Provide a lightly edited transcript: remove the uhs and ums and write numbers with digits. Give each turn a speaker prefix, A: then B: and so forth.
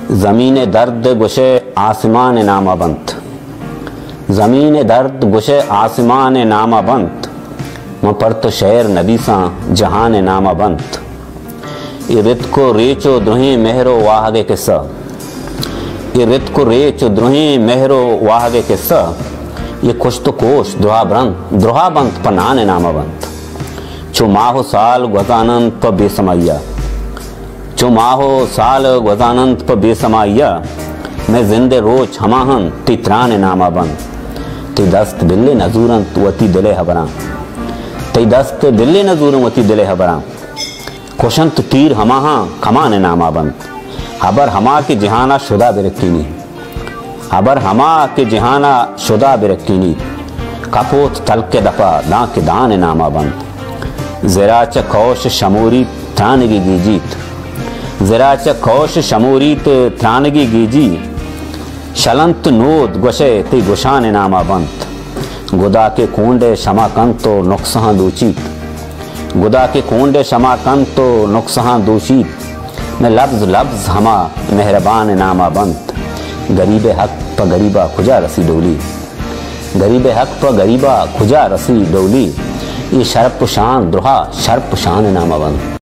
A: ज़मीन दर्द गुशे आसमान नामाबंत, ज़मीन दर्द गुशे आसमान नामाबंत, म पर तो शहर नबी सा जहान नामाबंत। ये रित को रेचो द्रोही मेहरो वाहगे किस्सा, ये रित को रेचो द्रोही मेहरो वाहगे किस्सा, ये कुछ तो कोश द्रोहाबंत पनान नामाबंत। चो माहो साल गजानंत प बेसमैया, चो माहो साल गजानंत प बेसमैया, मैं जिंदे रोज हमाहन तित्रान नामाबंत। ती दस्त दिल्ले नजूरंत वती दिले हबरा, ती दस्त दिल्ले नजूरं वती दिले हबरा, खुशंत तीर हमाहा खमान नामाबंत। हबर हमा के जहाना शुदा बिरक्कीनी, हबर हमा के जहाना शुदा बिरक्कीनी, कपोत तल के दफा दां के दान नामाबंत। ज़रा च खौश शमूरी त्रानगी गीजीत, ज़रा च खौश शमूरीत त्रानगी गीजी, शलंत नोद गुशे ती गुशान नामाबंत। गुदा के कोंडे शमाकंत तो नुकसां दूचित, गुदा के कोंडे शमाकंत तो नुकसां दूचित, मैं लफ्ज़ लफ्ज़ हमा मेहरबान नामाबंत। गरीब हक प गरीबा खुजा रसी डोली, गरीब हक प गरीबा खुजा रसी डोली, ये शर्प शान द्रोहा शर्प शान नामाबंत।